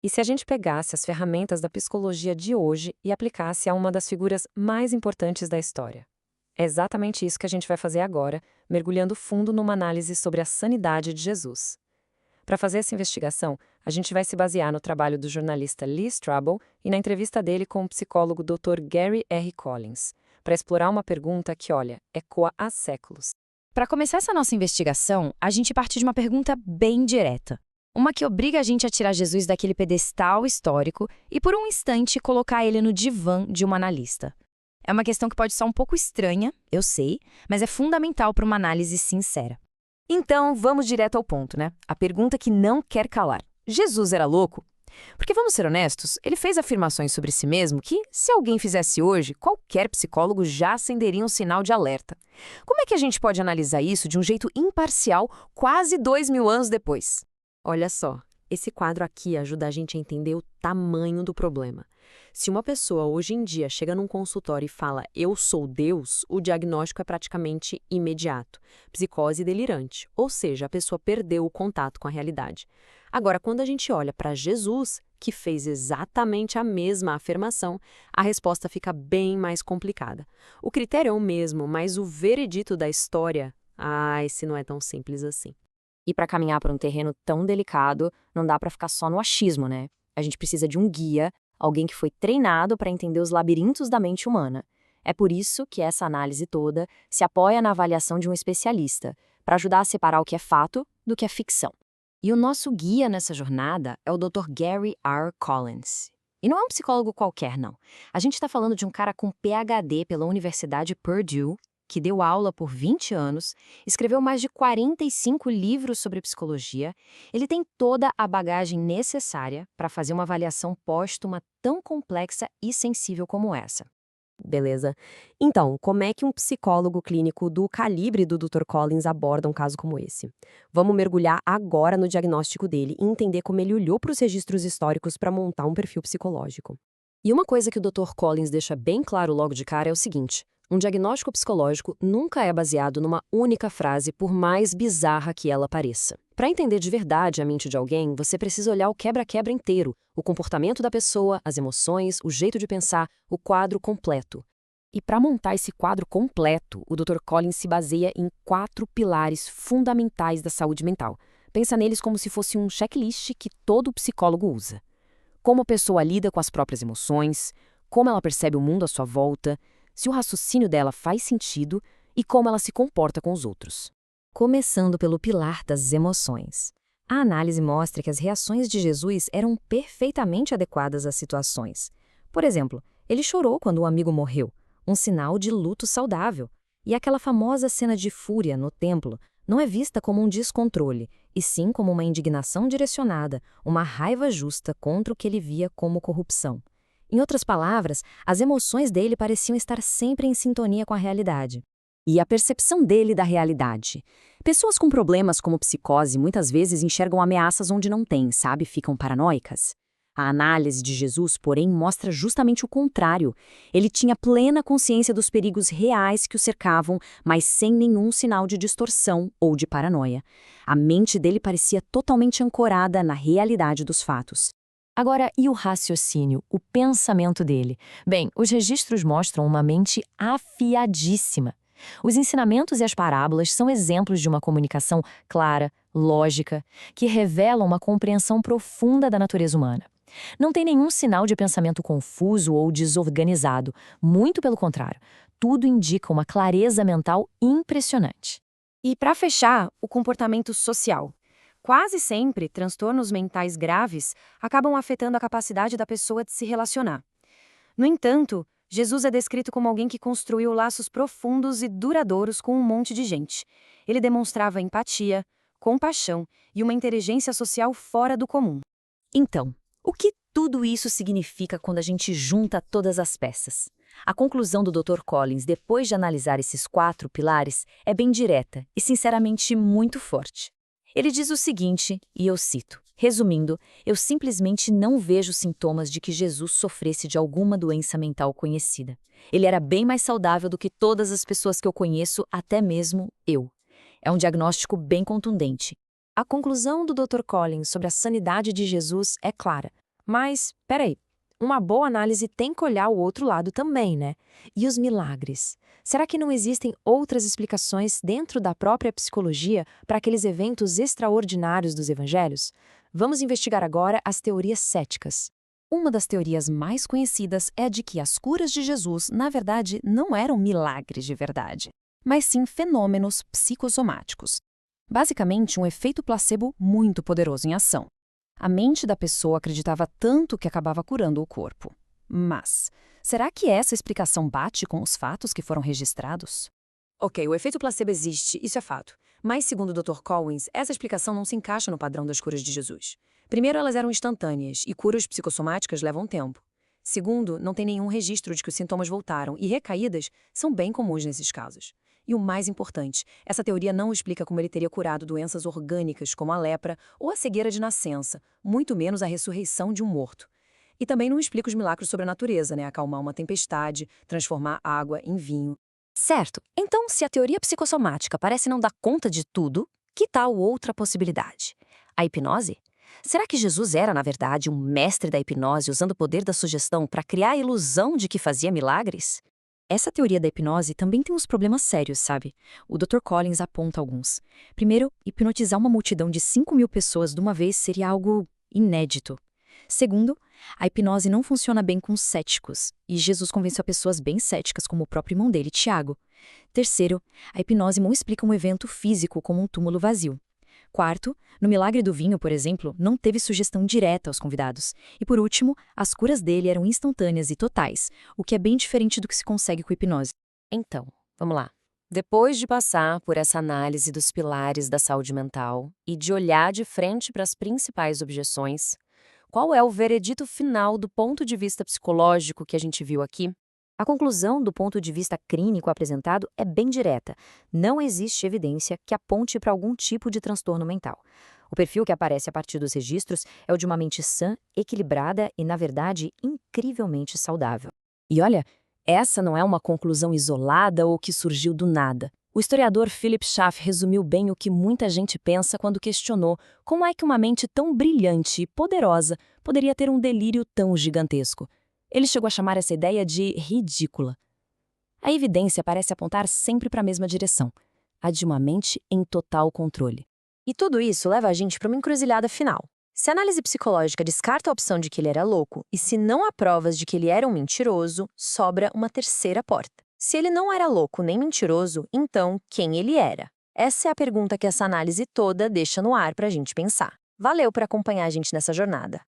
E se a gente pegasse as ferramentas da psicologia de hoje e aplicasse a uma das figuras mais importantes da história? É exatamente isso que a gente vai fazer agora, mergulhando fundo numa análise sobre a sanidade de Jesus. Para fazer essa investigação, a gente vai se basear no trabalho do jornalista Lee Strobel e na entrevista dele com o psicólogo Dr. Gary R. Collins, para explorar uma pergunta que, olha, ecoa há séculos. Para começar essa nossa investigação, a gente parte de uma pergunta bem direta. Uma que obriga a gente a tirar Jesus daquele pedestal histórico e, por um instante, colocar ele no divã de uma analista. É uma questão que pode ser um pouco estranha, eu sei, mas é fundamental para uma análise sincera. Então, vamos direto ao ponto, né? A pergunta que não quer calar. Jesus era louco? Porque, vamos ser honestos, ele fez afirmações sobre si mesmo que, se alguém fizesse hoje, qualquer psicólogo já acenderia um sinal de alerta. Como é que a gente pode analisar isso de um jeito imparcial, quase 2000 anos depois? Olha só, esse quadro aqui ajuda a gente a entender o tamanho do problema. Se uma pessoa hoje em dia chega num consultório e fala "eu sou Deus", o diagnóstico é praticamente imediato. Psicose delirante, ou seja, a pessoa perdeu o contato com a realidade. Agora, quando a gente olha para Jesus, que fez exatamente a mesma afirmação, a resposta fica bem mais complicada. O critério é o mesmo, mas o veredito da história, esse não é tão simples assim. E para caminhar por um terreno tão delicado, não dá para ficar só no achismo, né? A gente precisa de um guia, alguém que foi treinado para entender os labirintos da mente humana. É por isso que essa análise toda se apoia na avaliação de um especialista, para ajudar a separar o que é fato do que é ficção. E o nosso guia nessa jornada é o Dr. Gary R. Collins. E não é um psicólogo qualquer, não. A gente está falando de um cara com PhD pela Universidade Purdue, que deu aula por 20 anos, escreveu mais de 45 livros sobre psicologia. Ele tem toda a bagagem necessária para fazer uma avaliação póstuma tão complexa e sensível como essa. Beleza. Então, como é que um psicólogo clínico do calibre do Dr. Collins aborda um caso como esse? Vamos mergulhar agora no diagnóstico dele e entender como ele olhou para os registros históricos para montar um perfil psicológico. E uma coisa que o Dr. Collins deixa bem claro logo de cara é o seguinte: um diagnóstico psicológico nunca é baseado numa única frase, por mais bizarra que ela pareça. Para entender de verdade a mente de alguém, você precisa olhar o quebra-quebra inteiro, o comportamento da pessoa, as emoções, o jeito de pensar, o quadro completo. E para montar esse quadro completo, o Dr. Collins se baseia em 4 pilares fundamentais da saúde mental. Pensa neles como se fosse um checklist que todo psicólogo usa. Como a pessoa lida com as próprias emoções, como ela percebe o mundo à sua volta, se o raciocínio dela faz sentido e como ela se comporta com os outros. Começando pelo pilar das emoções. A análise mostra que as reações de Jesus eram perfeitamente adequadas às situações. Por exemplo, ele chorou quando um amigo morreu, um sinal de luto saudável. E aquela famosa cena de fúria no templo não é vista como um descontrole, e sim como uma indignação direcionada, uma raiva justa contra o que ele via como corrupção. Em outras palavras, as emoções dele pareciam estar sempre em sintonia com a realidade. E a percepção dele da realidade. Pessoas com problemas como psicose muitas vezes enxergam ameaças onde não tem, sabe? Ficam paranoicas. A análise de Jesus, porém, mostra justamente o contrário. Ele tinha plena consciência dos perigos reais que o cercavam, mas sem nenhum sinal de distorção ou de paranoia. A mente dele parecia totalmente ancorada na realidade dos fatos. Agora, e o raciocínio, o pensamento dele? Bem, os registros mostram uma mente afiadíssima. Os ensinamentos e as parábolas são exemplos de uma comunicação clara, lógica, que revela uma compreensão profunda da natureza humana. Não tem nenhum sinal de pensamento confuso ou desorganizado, muito pelo contrário, tudo indica uma clareza mental impressionante. E para fechar, o comportamento social. Quase sempre, transtornos mentais graves acabam afetando a capacidade da pessoa de se relacionar. No entanto, Jesus é descrito como alguém que construiu laços profundos e duradouros com um monte de gente. Ele demonstrava empatia, compaixão e uma inteligência social fora do comum. Então, o que tudo isso significa quando a gente junta todas as peças? A conclusão do Dr. Collins, depois de analisar esses 4 pilares, é bem direta e, sinceramente, muito forte. Ele diz o seguinte, e eu cito: resumindo, eu simplesmente não vejo sintomas de que Jesus sofresse de alguma doença mental conhecida. Ele era bem mais saudável do que todas as pessoas que eu conheço, até mesmo eu. É um diagnóstico bem contundente. A conclusão do Dr. Collins sobre a sanidade de Jesus é clara. Mas, peraí, uma boa análise tem que olhar o outro lado também, né? E os milagres? Será que não existem outras explicações dentro da própria psicologia para aqueles eventos extraordinários dos evangelhos? Vamos investigar agora as teorias céticas. Uma das teorias mais conhecidas é a de que as curas de Jesus, na verdade, não eram milagres de verdade, mas sim fenômenos psicossomáticos. Basicamente, um efeito placebo muito poderoso em ação. A mente da pessoa acreditava tanto que acabava curando o corpo. Mas, será que essa explicação bate com os fatos que foram registrados? Ok, o efeito placebo existe, isso é fato. Mas, segundo o Dr. Collins, essa explicação não se encaixa no padrão das curas de Jesus. Primeiro, elas eram instantâneas, e curas psicossomáticas levam tempo. Segundo, não tem nenhum registro de que os sintomas voltaram, e recaídas são bem comuns nesses casos. E o mais importante, essa teoria não explica como ele teria curado doenças orgânicas, como a lepra ou a cegueira de nascença, muito menos a ressurreição de um morto. E também não explica os milagres sobre a natureza, né? Acalmar uma tempestade, transformar água em vinho. Certo. Então, se a teoria psicossomática parece não dar conta de tudo, que tal outra possibilidade? A hipnose? Será que Jesus era, na verdade, um mestre da hipnose usando o poder da sugestão para criar a ilusão de que fazia milagres? Essa teoria da hipnose também tem uns problemas sérios, sabe? O Dr. Collins aponta alguns. Primeiro, hipnotizar uma multidão de 5.000 pessoas de uma vez seria algo inédito. Segundo, a hipnose não funciona bem com céticos, e Jesus convenceu pessoas bem céticas, como o próprio irmão dele, Tiago. Terceiro, a hipnose não explica um evento físico como um túmulo vazio. Quarto, no milagre do vinho, por exemplo, não teve sugestão direta aos convidados. E por último, as curas dele eram instantâneas e totais, o que é bem diferente do que se consegue com hipnose. Então, vamos lá. Depois de passar por essa análise dos pilares da saúde mental e de olhar de frente para as principais objeções, qual é o veredito final do ponto de vista psicológico que a gente viu aqui? A conclusão do ponto de vista clínico apresentado é bem direta. Não existe evidência que aponte para algum tipo de transtorno mental. O perfil que aparece a partir dos registros é o de uma mente sã, equilibrada e, na verdade, incrivelmente saudável. E olha, essa não é uma conclusão isolada ou que surgiu do nada. O historiador Philip Schaff resumiu bem o que muita gente pensa quando questionou como é que uma mente tão brilhante e poderosa poderia ter um delírio tão gigantesco. Ele chegou a chamar essa ideia de ridícula. A evidência parece apontar sempre para a mesma direção, a de uma mente em total controle. E tudo isso leva a gente para uma encruzilhada final. Se a análise psicológica descarta a opção de que ele era louco, e se não há provas de que ele era um mentiroso, sobra uma terceira porta. Se ele não era louco nem mentiroso, então quem ele era? Essa é a pergunta que essa análise toda deixa no ar para a gente pensar. Valeu por acompanhar a gente nessa jornada.